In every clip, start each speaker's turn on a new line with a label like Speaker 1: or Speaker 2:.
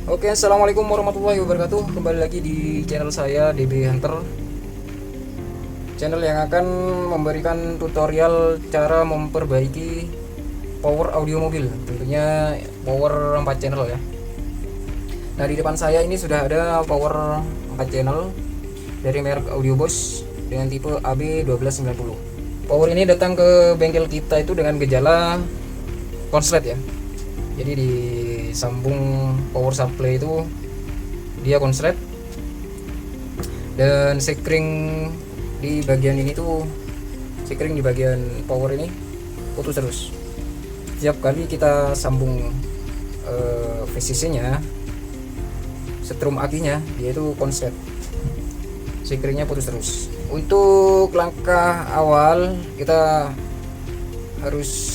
Speaker 1: Oke, assalamualaikum warahmatullahi wabarakatuh. Kembali lagi di channel saya DB Hunter, channel yang akan memberikan tutorial cara memperbaiki power audio mobil, tentunya power 4 channel ya. Nah, di depan saya ini sudah ada power 4 channel dari merek Audio Boss dengan tipe AB1290. Power ini datang ke bengkel kita itu dengan gejala konslet ya. Jadi di sambung power supply itu dia konslet, dan sekring di bagian ini tuh, sekring di bagian power ini putus terus. Setiap kali kita sambung VCC nya, setrum akinya, dia itu konslet, sekringnya putus terus. Untuk langkah awal kita harus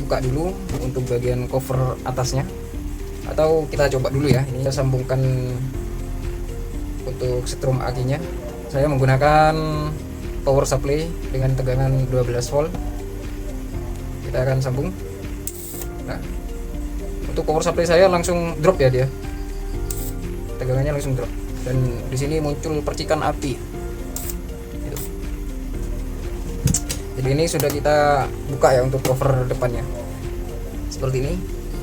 Speaker 1: buka dulu untuk bagian cover atasnya, atau kita coba dulu ya. Ini kita sambungkan untuk setrum akinya. Saya menggunakan power supply dengan tegangan 12 volt. Kita akan sambung. Nah, untuk power supply saya langsung drop ya, dia tegangannya langsung drop, dan di sini muncul percikan api gitu. Jadi ini sudah kita buka ya untuk cover depannya seperti ini.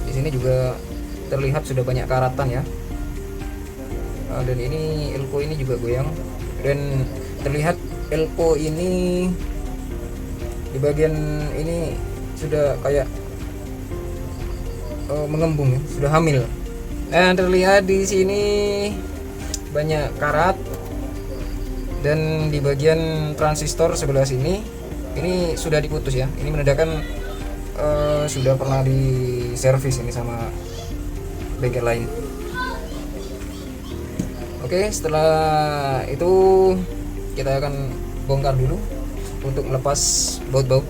Speaker 1: Di sini juga terlihat sudah banyak karatan ya. Dan ini elko ini juga goyang, dan terlihat elko ini di bagian ini sudah kayak mengembung ya, sudah hamil. Nah, terlihat di sini banyak karat, dan di bagian transistor sebelah sini ini sudah diputus ya. Ini menandakan sudah pernah diservis ini sama bengkel lain. Oke, setelah itu kita akan bongkar dulu untuk melepas baut-baut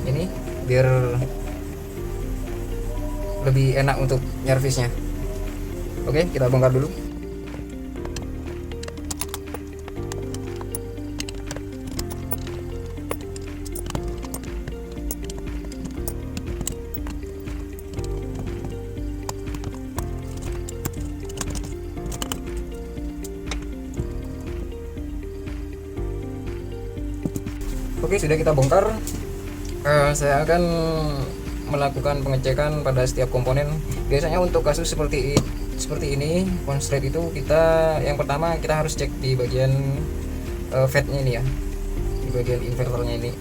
Speaker 1: ini biar lebih enak untuk nyervisnya. Oke, kita bongkar dulu. Oke, sudah kita bongkar. Saya akan melakukan pengecekan pada setiap komponen. Biasanya untuk kasus seperti ini konslet itu, kita yang pertama kita harus cek di bagian FET-nya ini ya, di bagian inverternya ini.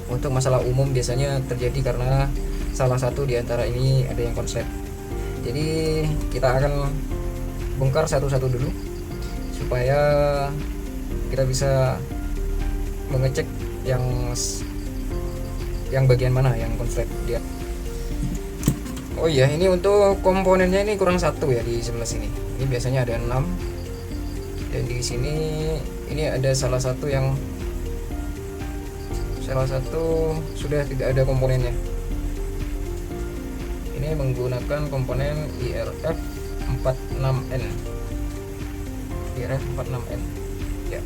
Speaker 1: Untuk masalah umum biasanya terjadi karena salah satu di antara ini ada yang konslet. Jadi kita akan bongkar satu-satu dulu supaya kita bisa mengecek yang bagian mana yang konslet dia. Oh iya, ini untuk komponennya ini kurang satu ya di sebelah sini. Ini biasanya ada 6, dan di sini ini ada salah satu sudah tidak ada komponennya. Ini menggunakan komponen IRF 46N. IRF 46N ya.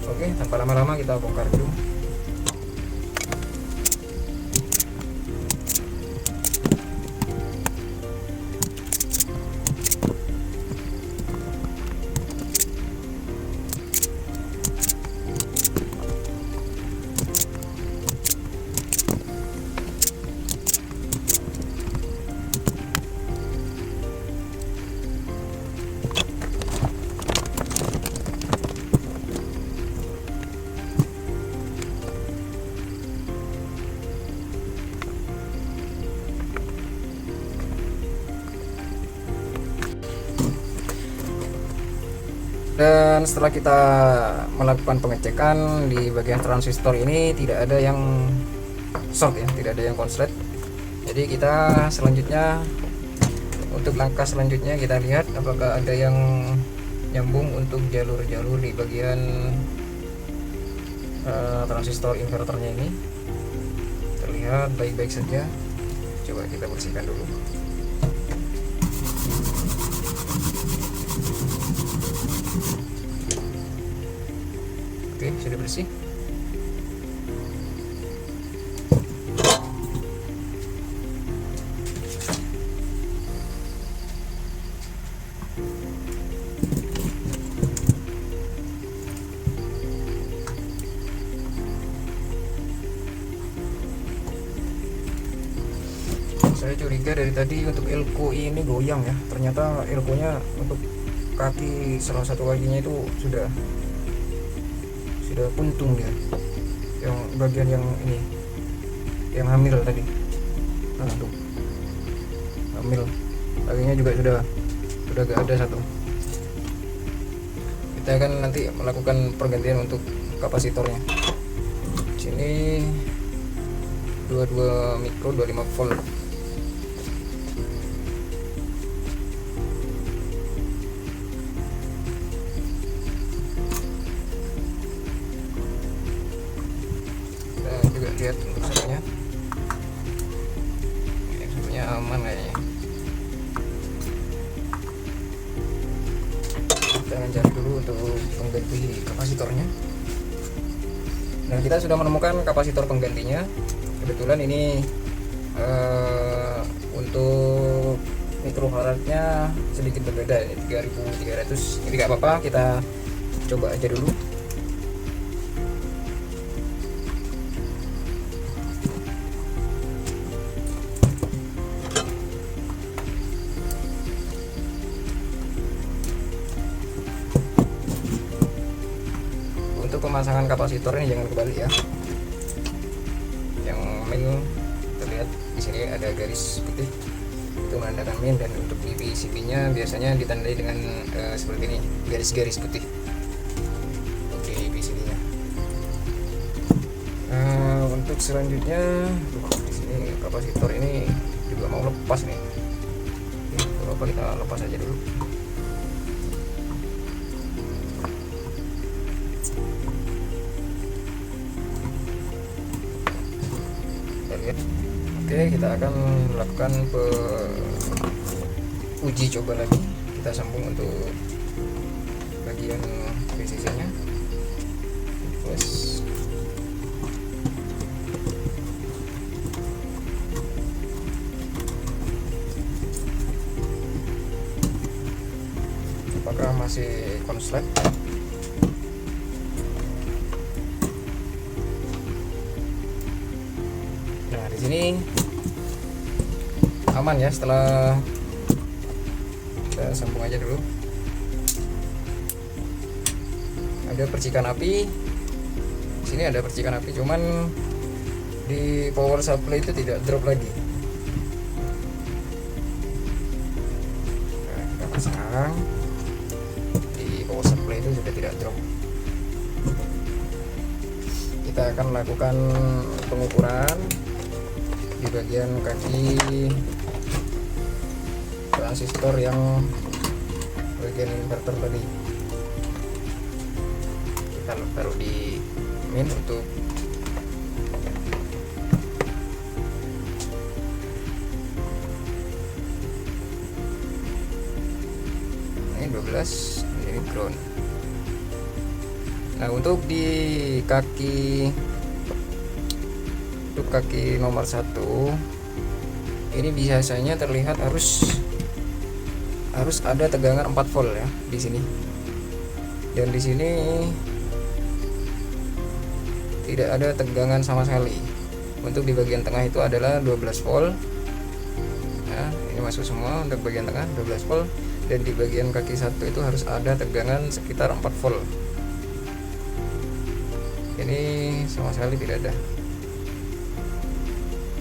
Speaker 1: Oke, tanpa lama-lama kita bongkar dulu. Dan setelah kita melakukan pengecekan di bagian transistor ini, tidak ada yang short ya, tidak ada yang konslet. Jadi kita selanjutnya, untuk langkah selanjutnya kita lihat apakah ada yang nyambung untuk jalur-jalur di bagian transistor inverternya ini. Terlihat baik-baik saja. Coba kita bersihkan dulu. Oke, sudah bersih. Saya curiga dari tadi untuk elko ini goyang ya, ternyata elkonya untuk kaki salah satu kakinya itu sudah puntung ya, yang bagian yang ini yang hamil tadi. Nah tuh hamil, kakinya juga sudah gak ada satu. Kita akan nanti melakukan pergantian untuk kapasitornya. Sini 22 mikro 25 volt. Juga lihat untuk satunya, satunya aman kayaknya. Kita akan cari dulu untuk pengganti kapasitornya. Nah, kita sudah menemukan kapasitor penggantinya. Kebetulan ini untuk mikrofaradnya sedikit berbeda, ini 3300. Jadi nggak apa-apa, kita coba aja dulu. Untuk pemasangan kapasitor ini jangan kebalik ya. Yang min terlihat di sini ada garis putih, itu menandakan min, dan untuk di PCB-nya biasanya ditandai dengan seperti ini, garis-garis putih untuk di PCB-nya. Untuk selanjutnya, di sini kapasitor ini juga mau lepas nih. Oke, kita lepas aja dulu. Oke, kita akan melakukan uji coba lagi. Kita sambung untuk bagian PCC nya. Plus apakah masih konslet? Nah, di sini aman ya. Setelah kita sambung aja dulu, ada percikan api. Di sini ada percikan api, cuman di power supply itu tidak drop lagi. Nah, kita pasang di power supply itu sudah tidak drop. Kita akan melakukan pengukuran di bagian kaki transistor yang bagian inverter tadi. Kita taruh di min untuk ini 12, ini ground. Nah, untuk di kaki nomor 1 ini biasanya terlihat harus ada tegangan 4 volt ya di sini. Dan di sini tidak ada tegangan sama sekali. Untuk di bagian tengah itu adalah 12 volt. Nah, ini masuk semua untuk bagian tengah 12 volt, dan di bagian kaki 1 itu harus ada tegangan sekitar 4 volt. Ini sama sekali tidak ada.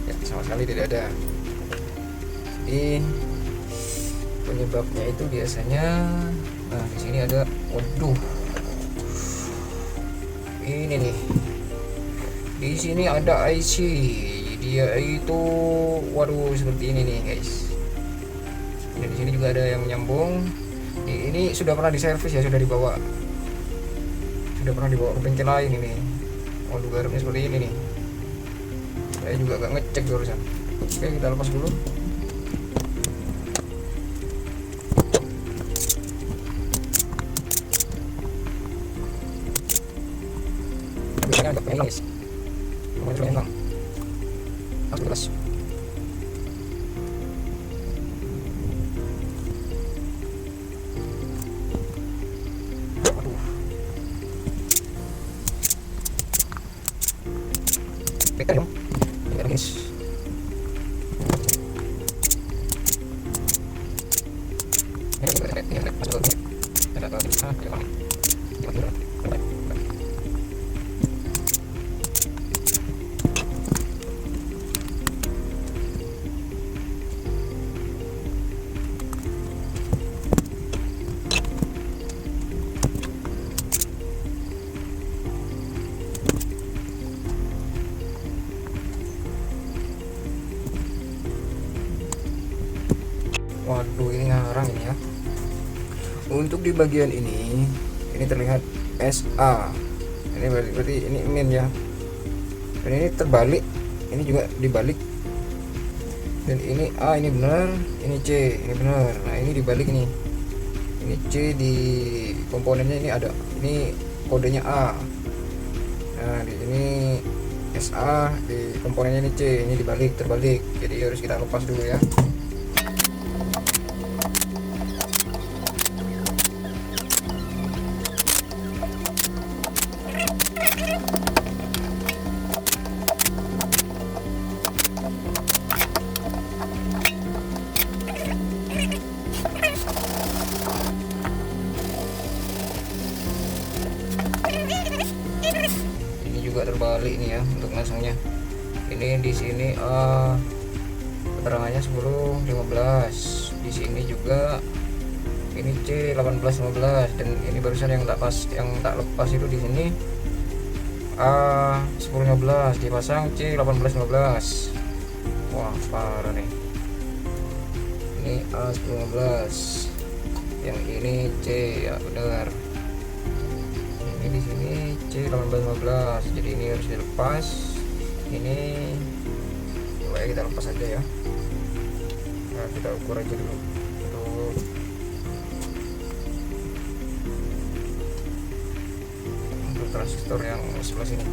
Speaker 1: Ya, sama sekali tidak ada. Jadi penyebabnya itu biasanya, nah di sini ada, waduh, ini nih, di sini ada IC, dia itu, waduh, seperti ini nih guys. Dan di sini juga ada yang menyambung. Ini sudah pernah diservis ya, sudah dibawa ke bengkel lain ini. Waduh, garamnya seperti ini nih. Saya juga gak ngecek barusan. Oke, kita lepas dulu. Biasanya agak enak guys. Lumayan enak. Langsung lepas. Pekan dong. Ya, guys. Waduh, ini ngarang ini ya. Untuk di bagian ini terlihat SA. Ini berarti ini min ya. Dan ini terbalik, ini juga dibalik. Dan ini A ini benar, ini C ini benar. Nah ini dibalik nih. Ini C di komponennya ini ada. Ini kodenya A. Nah di sini SA, di komponennya ini C, ini dibalik, terbalik. Jadi harus kita lepas dulu ya. Ini juga terbalik nih ya untuk masangnya. Ini di sini keterangannya 10 15. Di sini juga ini C 18 15, dan ini barusan yang tak lepas itu di sini A 10 15 dipasang C 18 15. Wah, parah nih. Ini A 10 15. Yang ini C ya benar. Ini di sini C 18 15. Jadi ini harus dilepas. Ini coba ya, kita lepas aja ya. Nah, kita ukur aja dulu untuk transistor yang sebelah sini.